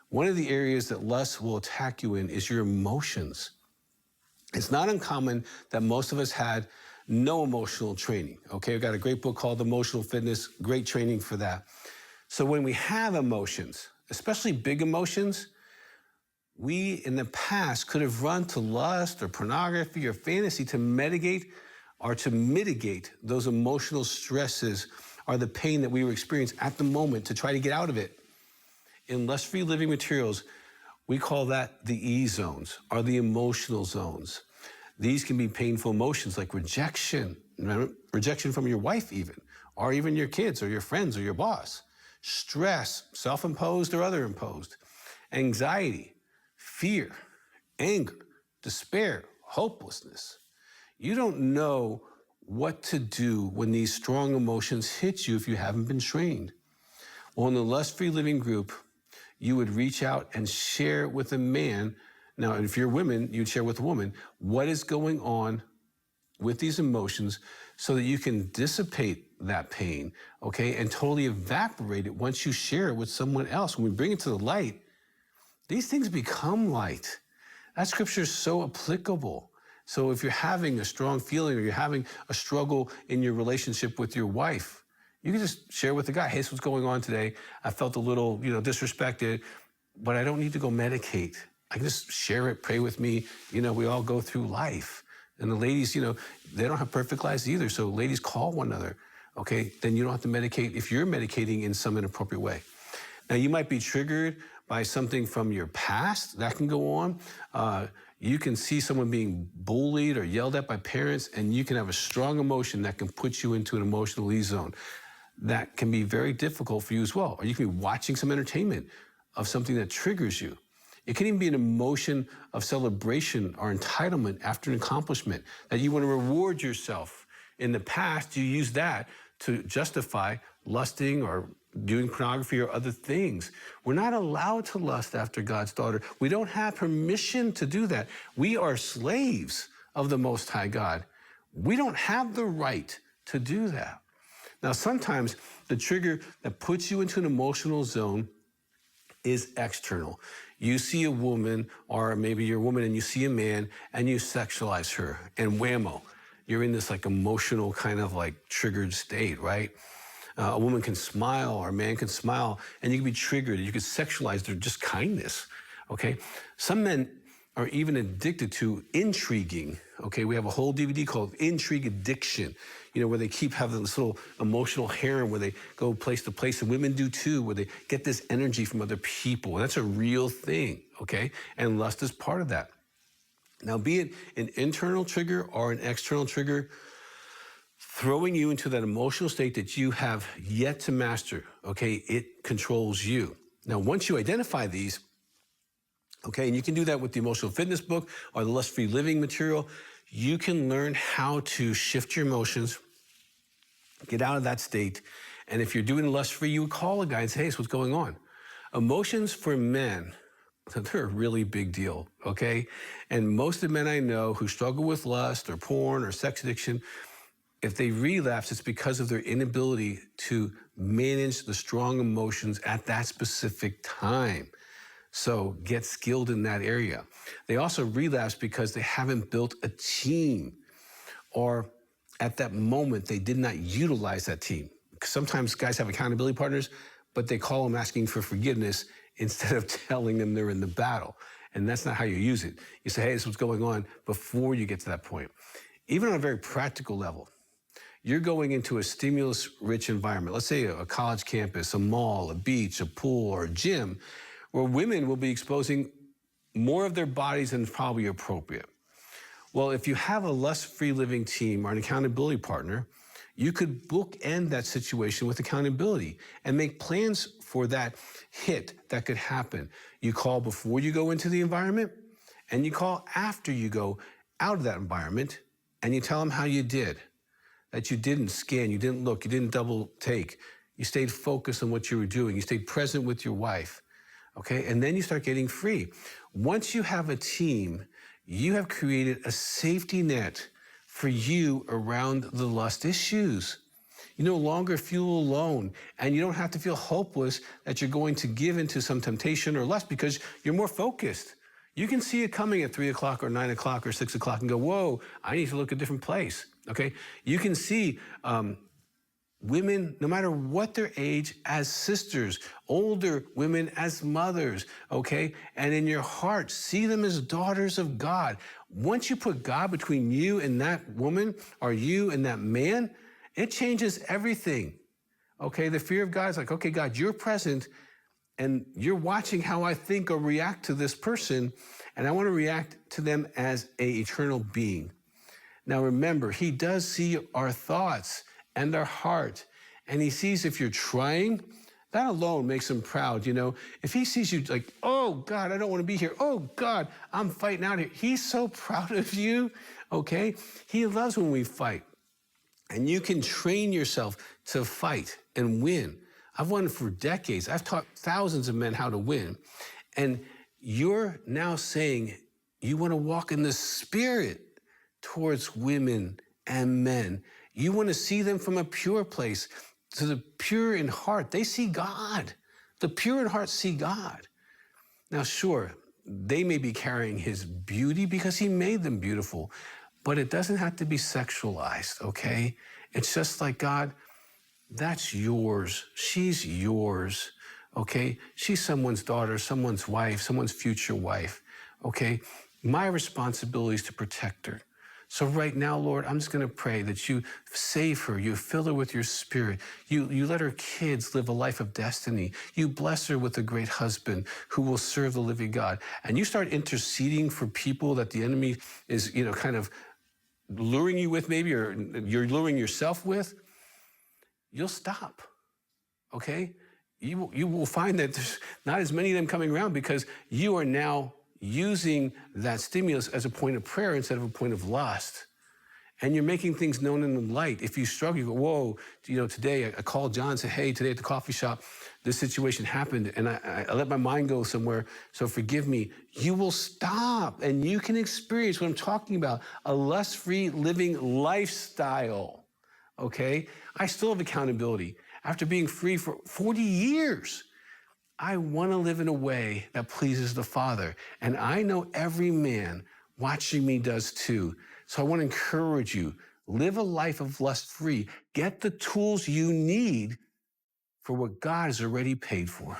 One of the areas that lust will attack you in is your emotions. It's not uncommon that most of us had no emotional training, okay? I've got a great book called Emotional Fitness, great training for that. So when we have emotions, especially big emotions, we in the past could have run to lust or pornography or fantasy to mitigate those emotional stresses or the pain that we were experiencing at the moment to try to get out of it. In Lust-Free Living Materials, we call that the E zones, or the emotional zones. These can be painful emotions like rejection, rejection from your wife even, or even your kids or your friends or your boss. Stress, self-imposed or other imposed. Anxiety, fear, anger, despair, hopelessness. You don't know what to do when these strong emotions hit you if you haven't been trained. Well, in the Lust-Free Living group, you would reach out and share with a man. Now, if you're women, you'd share with a woman what is going on with these emotions so that you can dissipate that pain, okay, and totally evaporate it once you share it with someone else. When we bring it to the light, these things become light. That scripture is so applicable. So if you're having a strong feeling or you're having a struggle in your relationship with your wife, you can just share with the guy, hey, this is what's going on today. I felt a little, disrespected, but I don't need to go medicate. I can just share it, pray with me. We all go through life. And the ladies, they don't have perfect lives either. So ladies, call one another, okay? Then you don't have to medicate if you're medicating in some inappropriate way. Now, you might be triggered by something from your past. That can go on. You can see someone being bullied or yelled at by parents, and you can have a strong emotion that can put you into an emotional E zone. That can be very difficult for you as well. Or you can be watching some entertainment of something that triggers you. It can even be an emotion of celebration or entitlement after an accomplishment, that you want to reward yourself. In the past, you use that to justify lusting or doing pornography or other things. We're not allowed to lust after God's daughter. We don't have permission to do that. We are slaves of the Most High God. We don't have the right to do that. Now, sometimes the trigger that puts you into an emotional zone is external. You see a woman, or maybe you're a woman and you see a man and you sexualize her, and whammo, you're in this emotional kind of triggered state, right? A woman can smile or a man can smile and you can be triggered. You can sexualize their just kindness, okay? Some men are even addicted to intriguing, okay? We have a whole DVD called Intrigue Addiction, where they keep having this little emotional harem where they go place to place, and women do too, where they get this energy from other people. And that's a real thing, okay? And lust is part of that. Now, be it an internal trigger or an external trigger, throwing you into that emotional state that you have yet to master, okay, it controls you. Now, once you identify these, okay, and you can do that with the Emotional Fitness book or the Lust-Free Living material, you can learn how to shift your emotions, get out of that state. And if you're doing lust-free, you would call a guy and say, hey, so what's going on? Emotions for men, they're a really big deal, okay? And most of the men I know who struggle with lust or porn or sex addiction, if they relapse, it's because of their inability to manage the strong emotions at that specific time. So get skilled in that area. They also relapse because they haven't built a team, or at that moment, they did not utilize that team. Sometimes guys have accountability partners, but they call them asking for forgiveness instead of telling them they're in the battle. And that's not how you use it. You say, hey, this is what's going on before you get to that point. Even on a very practical level, you're going into a stimulus-rich environment. Let's say a college campus, a mall, a beach, a pool, or a gym, where women will be exposing more of their bodies than is probably appropriate. Well, if you have a lust-free living team or an accountability partner, you could bookend that situation with accountability and make plans for that hit that could happen. You call before you go into the environment, and you call after you go out of that environment, and you tell them how you did, that you didn't scan, you didn't look, you didn't double take, you stayed focused on what you were doing, you stayed present with your wife, okay? And then you start getting free. Once you have a team, you have created a safety net for you around the lust issues. You no longer feel alone, and you don't have to feel hopeless that you're going to give into some temptation or lust because you're more focused. You can see it coming at 3 o'clock or 9 o'clock or 6 o'clock and go, whoa, I need to look a different place, okay? You can see women, no matter what their age, as sisters, older women as mothers, okay? And in your heart, see them as daughters of God. Once you put God between you and that woman or you and that man, it changes everything, okay? The fear of God is like, okay, God, you're present and you're watching how I think or react to this person, and I want to react to them as an eternal being. Now remember, he does see our thoughts and our heart, and he sees if you're trying. That alone makes him proud, you know. If he sees you like, oh God, I don't want to be here. Oh God, I'm fighting out here. He's so proud of you, okay? He loves when we fight. And you can train yourself to fight and win. I've won for decades. I've taught thousands of men how to win. And you're now saying you want to walk in the Spirit towards women and men. You want to see them from a pure place. To the pure in heart, they see God. The pure in heart see God. Now, sure, they may be carrying his beauty because he made them beautiful, but it doesn't have to be sexualized, okay? It's just like, God, that's yours. She's yours, okay? She's someone's daughter, someone's wife, someone's future wife, okay? My responsibility is to protect her. So right now, Lord, I'm just going to pray that you save her, you fill her with your Spirit, you let her kids live a life of destiny, you bless her with a great husband who will serve the living God, and you start interceding for people that the enemy is, you know, kind of luring you with maybe, or you're luring yourself with, you'll stop, okay? You will find that there's not as many of them coming around because you are now using that stimulus as a point of prayer instead of a point of lust. And you're making things known in the light. If you struggle, you go, whoa, you know, today I called John and said, hey, today at the coffee shop, this situation happened and I let my mind go somewhere, so forgive me. You will stop and you can experience what I'm talking about, a lust-free living lifestyle, okay? I still have accountability. After being free for 40 years, I want to live in a way that pleases the Father. And I know every man watching me does too. So I want to encourage you, live a life of lust-free. Get the tools you need for what God has already paid for.